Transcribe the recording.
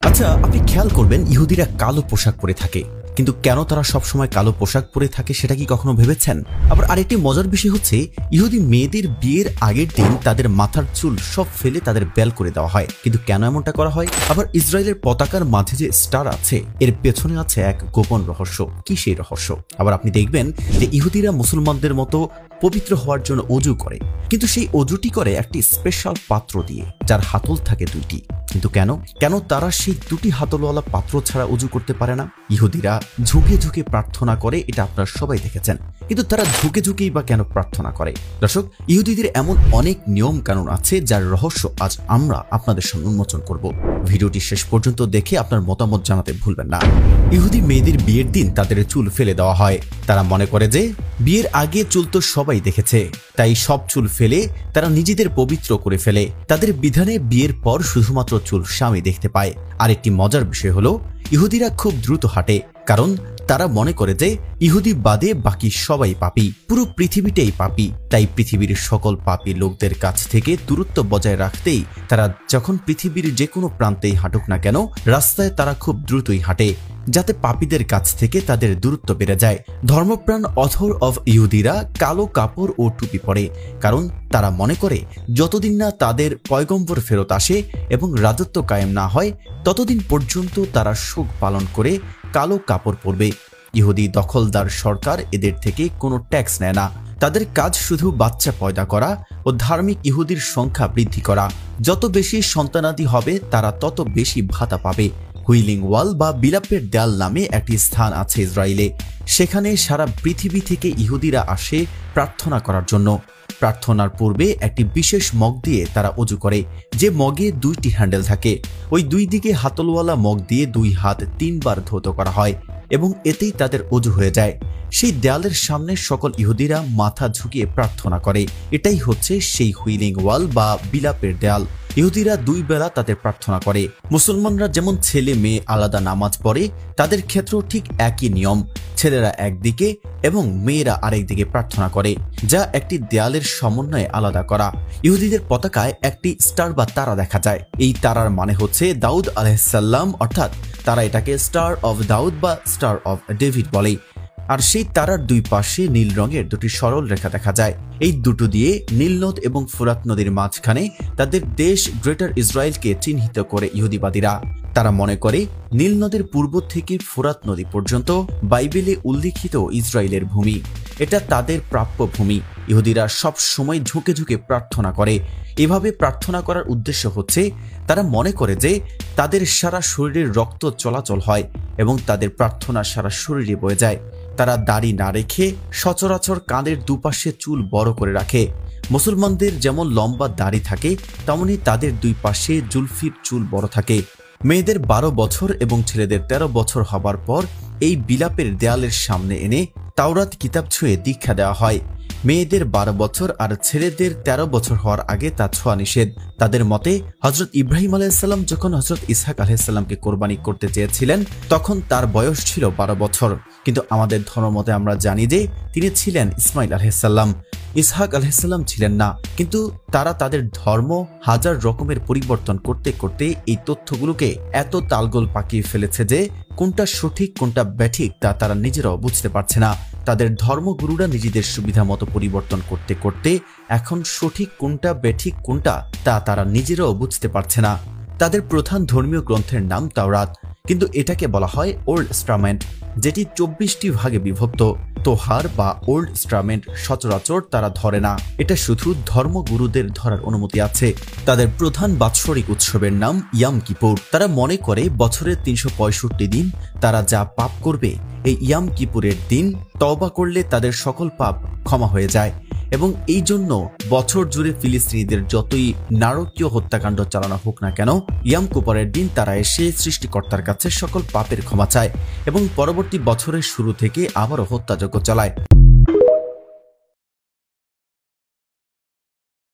আচ্ছা, আপনি খেয়াল করবেন ইহুদিরা কালো পোশাক পরে থাকে, কিন্তু কেন তারা সবসময় কালো পোশাক পরে থাকে সেটা কি কখনো ভেবেছেন? আবার আরেকটি মজার বিষয় হচ্ছে, ইহুদি মেয়েদের বিয়ের আগের দিন তাদের মাথার চুল সব ফেলে তাদের বেল করে দেওয়া হয়। কিন্তু কেন এমনটা করা হয়? আবার ইসরায়েলের পতাকার মাঝে যে স্টার আছে, এর পেছনে আছে এক গোপন রহস্য। কি সেই রহস্য? আবার আপনি দেখবেন যে ইহুদিরা মুসলমানদের মতো পবিত্র হওয়ার জন্য অজু করে, কিন্তু সেই অজুটি করে একটি স্পেশাল পাত্র দিয়ে, যার হাতল থাকে দুইটি। কিন্তু কেন তারা সেই দুটি হাতলওয়ালা পাত্র ছাড়া অজু করতে পারে না? ইহুদিরা ঝুঁকে ঝুঁকে প্রার্থনা করে, এটা আপনারা সবাই দেখেছেন। কিন্তু তারা ঝুঁকে ঝুঁকেই বা কেন প্রার্থনা করে? দর্শক, ইহুদিদের এমন অনেক নিয়ম কানুন আছে যার রহস্য আজ আমরা আপনাদের সামনে উন্মোচন করব। ভিডিওটি শেষ পর্যন্ত দেখে আপনার মতামত জানাতে ভুলবেন না। ইহুদি মেয়েদের বিয়ের দিন তাদের চুল ফেলে দেওয়া হয়। তারা মনে করে যে বিয়ের আগে চুল তো সবাই দেখেছে, তাই সব চুল ফেলে তারা নিজেদের পবিত্র করে ফেলে। তাদের বিধানে বিয়ের পর শুধুমাত্র চুল স্বামী দেখতে পায়। আরেকটি মজার বিষয় হলো, ইহুদিরা খুব দ্রুত হাঁটে, কারণ তারা মনে করে যে ইহুদি বাদে বাকি সবাই পাপী, পুরো পৃথিবীটাই পাপী। তাই পৃথিবীর সকল পাপী লোকদের কাছ থেকে দূরত্ব বজায় রাখতেই তারা যখন পৃথিবীর যে কোনো প্রান্তেই হাঁটুক না কেন, রাস্তায় তারা খুব দ্রুতই হাঁটে, যাতে পাপীদের কাছ থেকে তাদের দূরত্ব বেড়ে যায়। ধর্মপ্রাণ অথর অফ ইহুদিরা কালো কাপড় ও টুপি পরে, কারণ তারা মনে করে যতদিন না তাদের পয়গম্বর ফেরত আসে এবং রাজত্ব কায়েম না হয়, ততদিন পর্যন্ত তারা শোক পালন করে কালো কাপড় পরবে। ইহুদি দখলদার সরকার এদের থেকে কোনো ট্যাক্স নেয় না। তাদের কাজ শুধু বাচ্চা পয়দা করা ও ধার্মিক ইহুদির সংখ্যা বৃদ্ধি করা। যত বেশি সন্তানাদি হবে তারা তত বেশি ভাতা পাবে। হুইলিং ওয়াল বা বিলাপের দেয়াল নামে একটি স্থান আছে ইসরায়েলে। সেখানে সারা পৃথিবী থেকে ইহুদিরা আসে প্রার্থনা করার জন্য। প্রার্থনার পূর্বে একটি বিশেষ মগ দিয়ে তারা অজু করে, যে মগে দুইটি হ্যান্ডেল থাকে। ওই দুই দিকে হাতলওয়ালা মগ দিয়ে দুই হাত 3 বার ধৌত করা হয় এবং এতেই তাদের অজু হয়ে যায়। সেই দেয়ালের সামনে সকল ইহুদিরা মাথা ঝুঁকিয়ে প্রার্থনা করে। এটাই হচ্ছে সেই হুইলিং ওয়াল বা বিলাপের দেয়াল। ইহুদিরা 2 বেলা তাদের প্রার্থনা করে। মুসলমানরা যেমন ছেলে মেয়ে আলাদা নামাজ পড়ে, তাদের ক্ষেত্রেও ঠিক একই নিয়ম। ছেলেরা একদিকে এবং মেয়েরা আরেক দিকে প্রার্থনা করে, যা একটি দেয়ালের সমন্বয়ে আলাদা করা। ইহুদিদের পতাকায় একটি স্টার বা তারা দেখা যায়। এই তারার মানে হচ্ছে দাউদ আলাইহিসসালাম, অর্থাৎ তারা এটাকে স্টার অফ দাউদ বা স্টার অফ ডেভিড বলে। আর সেই তারার 2 পাশে নীল রঙের 2টি সরল রেখা দেখা যায়। এই দুটো দিয়ে নীল নদ এবং ফুরাত নদীর মাঝখানে তাদের দেশ গ্রেটার ইসরায়েলকে চিহ্নিত করে ইহুদিবাদীরা। তারা মনে করে নীল নদের পূর্ব থেকে ফুরাত নদী পর্যন্ত বাইবেলে উল্লিখিত ইসরায়েলের ভূমি। এটা তাদের প্রাপ্য ভূমি। ইহুদিরা সব সময় ঝুঁকে ঝুঁকে প্রার্থনা করে। এভাবে প্রার্থনা করার উদ্দেশ্য হচ্ছে, তারা মনে করে যে তাদের সারা শরীরের রক্ত চলাচল হয় এবং তাদের প্রার্থনা সারা শরীরে বয়ে যায়। তারা দাড়ি না রেখে সচরাচর কাঁধের দুপাশে চুল বড় করে রাখে। মুসলমানদের যেমন লম্বা দাড়ি থাকে, তেমনি তাদের 2 পাশে জুলফির চুল বড় থাকে। মেয়েদের 12 বছর এবং ছেলেদের 13 বছর হবার পর এই বিলাপের দেয়ালের সামনে এনে তাওরাত কিতাব ছুঁয়ে দীক্ষা দেওয়া হয়। মেয়েদের 12 বছর আর ছেলেদের 13 বছর হওয়ার আগে তা ছোঁয়া নিষেধ। তাদের মতে হযরত ইব্রাহিম আলাইহিসসালাম যখন হযরত ইসহাক আলাইহিসসালামকে কোরবানি করতে চেয়েছিলেন, তখন তার বয়স ছিল 12 বছর। কিন্তু আমাদের ধর্মমতে আমরা জানি যে তিনি ছিলেন ইসমাইল আলাইহিসসালাম, ইসহাক আলাইহিসসালাম ছিলেন না। কিন্তু তারা তাদের ধর্ম হাজার রকমের পরিবর্তন করতে করতে এই তথ্যগুলোকে এত তালগোল পাকিয়ে ফেলেছে যে কোনটা সঠিক কোনটা ব্যাঠিক তা তারা নিজেরাও বুঝতে পারছে না। তাদের ধর্মগুরুরা নিজেদের সুবিধা মতো পরিবর্তন করতে করতে এখন সঠিক কোনটা ব্যাঠিক কোনটা তা তারা নিজেরাও বুঝতে পারছে না। তাদের প্রধান ধর্মীয় গ্রন্থের নাম তাওরাত, কিন্তু এটাকে বলা হয় ওল্ড টেস্টামেন্ট, যেটি 24টি ভাগে বিভক্ত। তোহার বা ওল্ড টেস্টামেন্ট সচরাচর তারা ধরে না। এটা শুধু ধর্মগুরুদের ধরার অনুমতি আছে। তাদের প্রধান বাৎসরিক উৎসবের নাম ইয়াম কিপুর। তারা মনে করে বছরের 365 দিন তারা যা পাপ করবে, এই ইয়াম কিপুরের দিন তওবা করলে তাদের সকল পাপ ক্ষমা হয়ে যায়। এবং এই জন্য বছর জুড়ে ফিলিস্তিনিদের যতই নারকীয় হত্যাকাণ্ড চালানো হোক না কেন, ইয়াম কিপুরের দিন তারা এসে সৃষ্টিকর্তার কাছে সকল পাপের ক্ষমা চায় এবং পরবর্তী বছরের শুরু থেকে আবারও হত্যাযজ্ঞ চালায়।